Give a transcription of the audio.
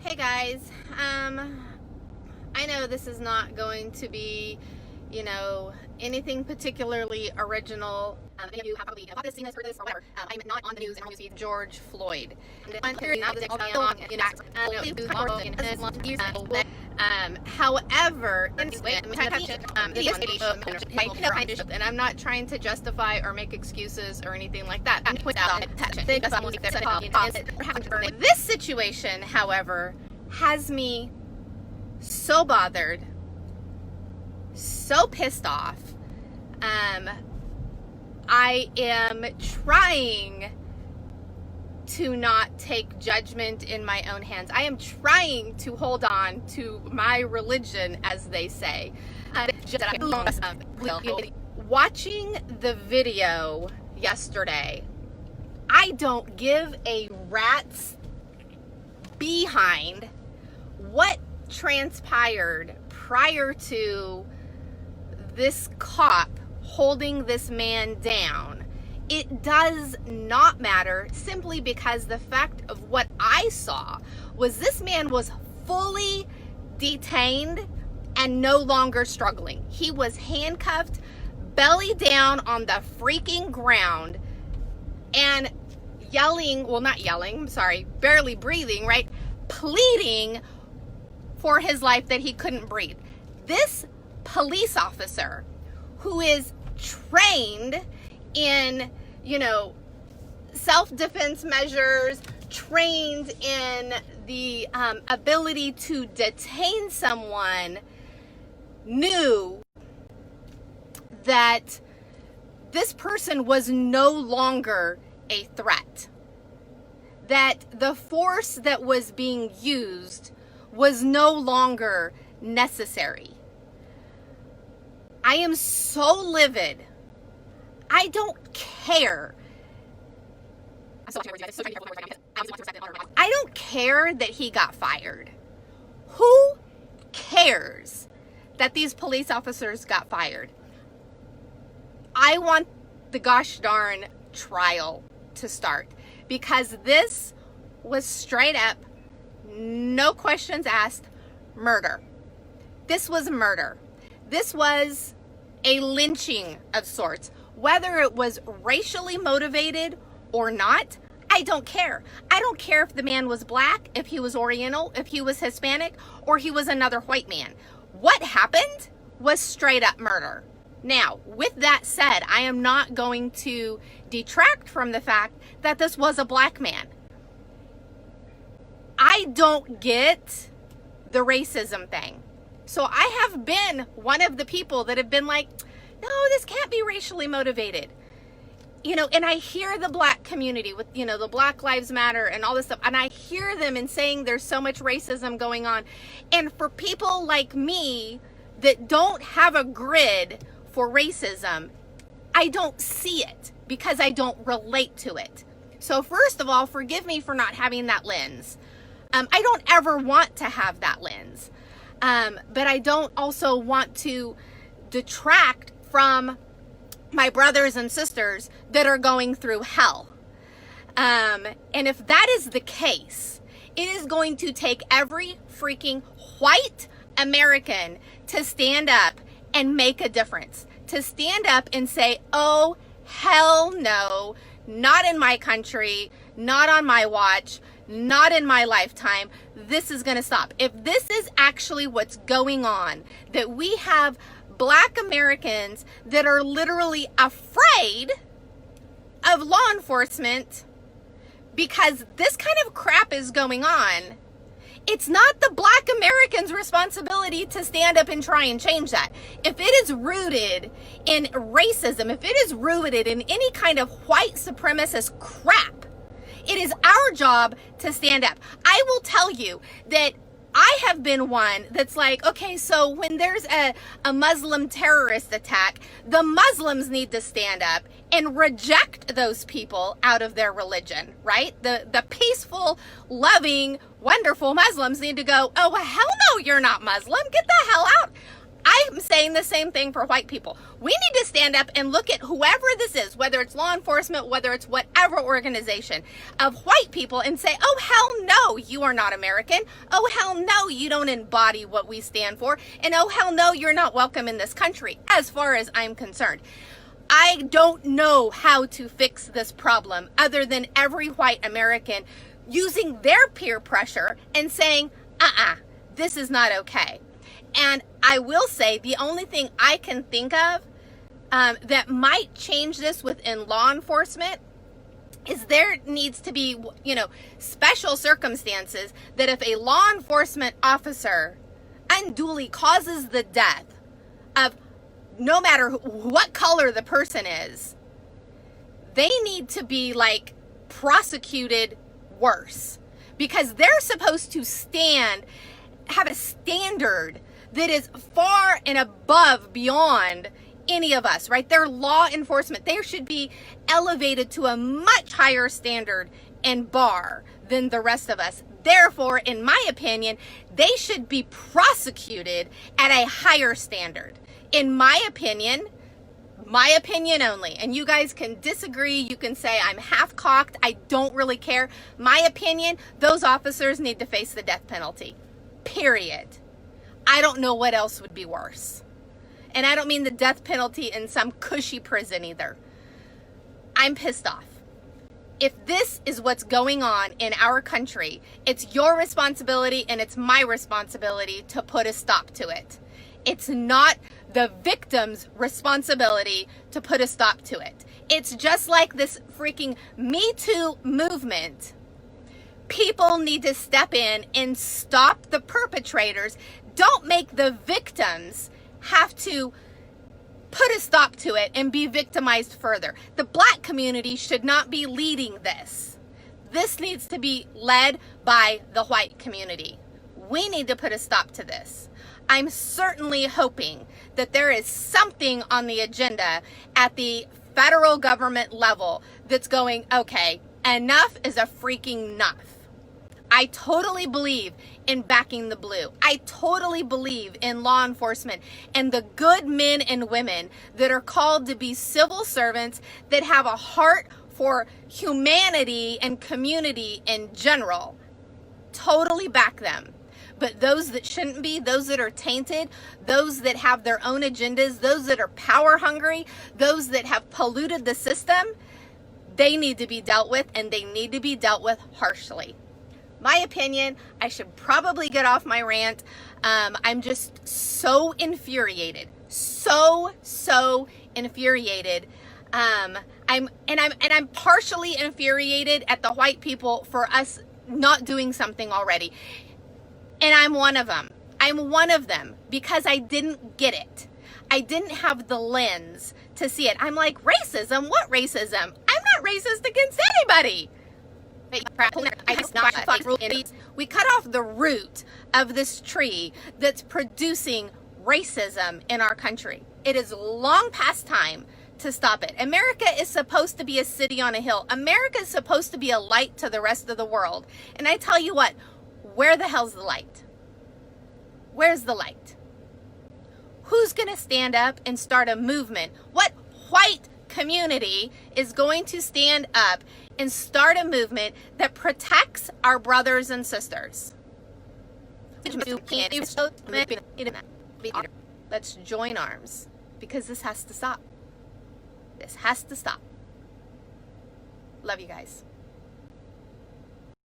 Hey guys, I know this is not going to be, anything particularly original. Many of you have probably seen this, heard this, or whatever. I'm not on the news, and I'm going to George Floyd. However, and I'm not trying to justify or make excuses or anything like that. This situation, however, has me so bothered, so pissed off. I am trying to not take judgment in my own hands. I am trying to hold on to my religion, as they say. Watching the video yesterday, I don't give a rat's behind what transpired prior to this cop holding this man down. It does not matter, simply because the fact of what I saw was this man was fully detained and no longer struggling. He was handcuffed, belly down on the freaking ground, and barely breathing, right? Pleading for his life that he couldn't breathe. This police officer, who is trained in, self-defense measures, trained in the ability to detain someone, knew that this person was no longer a threat. That the force that was being used was no longer necessary. I am so livid. I don't care. I don't care that he got fired. Who cares that these police officers got fired? I want the gosh darn trial to start, because this was straight up, no questions asked, murder. This was murder. This was a lynching of sorts. Whether it was racially motivated or not, I don't care. I don't care if the man was black, if he was Oriental, if he was Hispanic, or he was another white man. What happened was straight up murder. Now, with that said, I am not going to detract from the fact that this was a black man. I don't get the racism thing. So I have been one of the people that have been like, no, this can't be racially motivated. And I hear the black community with, the Black Lives Matter and all this stuff. And I hear them and saying there's so much racism going on. And for people like me that don't have a grid for racism, I don't see it because I don't relate to it. So first of all, forgive me for not having that lens. I don't ever want to have that lens. But I don't also want to detract from my brothers and sisters that are going through hell. And if that is the case, it is going to take every freaking white American to stand up and make a difference. To stand up and say, oh, hell no, not in my country, not on my watch, not in my lifetime. This is going to stop. If this is actually what's going on, that we have black Americans that are literally afraid of law enforcement because this kind of crap is going on, it's not the black Americans' responsibility to stand up and try and change that. If it is rooted in racism, if it is rooted in any kind of white supremacist crap, it is our job to stand up. I will tell you that I have been one that's like, okay, so when there's a Muslim terrorist attack, the Muslims need to stand up and reject those people out of their religion, right? The peaceful, loving, wonderful Muslims need to go, oh, hell no, you're not Muslim. Get the hell out. I I'm saying the same thing for white people. We need to stand up and look at whoever this is, whether it's law enforcement, whether it's whatever organization of white people, and say, oh, hell no, you are not American. Oh, hell no, you don't embody what we stand for. And oh, hell no, you're not welcome in this country, as far as I'm concerned. I don't know how to fix this problem other than every white American using their peer pressure and saying, this is not okay. And I will say the only thing I can think of that might change this within law enforcement is there needs to be, special circumstances that if a law enforcement officer unduly causes the death of no matter what color the person is, they need to be prosecuted worse, because they're supposed to have a standard that is far and above beyond any of us, right? They're law enforcement. They should be elevated to a much higher standard and bar than the rest of us. Therefore, in my opinion, they should be prosecuted at a higher standard. In my opinion only. And you guys can disagree. You can say I'm half-cocked. I don't really care. My opinion, those officers need to face the death penalty. Period. I don't know what else would be worse. And I don't mean the death penalty in some cushy prison either. I'm pissed off. If this is what's going on in our country, it's your responsibility and it's my responsibility to put a stop to it. It's not the victim's responsibility to put a stop to it. It's just like this freaking Me Too movement. People need to step in and stop the perpetrators. Don't make the victims have to put a stop to it and be victimized further. The Black community should not be leading this. This needs to be led by the white community. We need to put a stop to this. I'm certainly hoping that there is something on the agenda at the federal government level that's going, okay, enough is a freaking enough. I totally believe in backing the blue. I totally believe in law enforcement and the good men and women that are called to be civil servants that have a heart for humanity and community in general. Totally back them. But those that shouldn't be, those that are tainted, those that have their own agendas, those that are power hungry, those that have polluted the system, they need to be dealt with, and they need to be dealt with harshly. My opinion, I should probably get off my rant. I'm just so infuriated. So infuriated. I'm partially infuriated at the white people for us not doing something already. And I'm one of them. I'm one of them because I didn't get it. I didn't have the lens to see it. I'm like, racism? What racism? I'm not racist against anybody. We cut off the root of this tree that's producing racism in our country. It is long past time to stop it. America is supposed to be a city on a hill. America is supposed to be a light to the rest of the world. And I tell you what, where the hell's the light? Where's the light? Who's going to stand up and start a movement? What white community is going to stand up and start a movement that protects our brothers and sisters? Let's join arms, because this has to stop. This has to stop. Love you guys.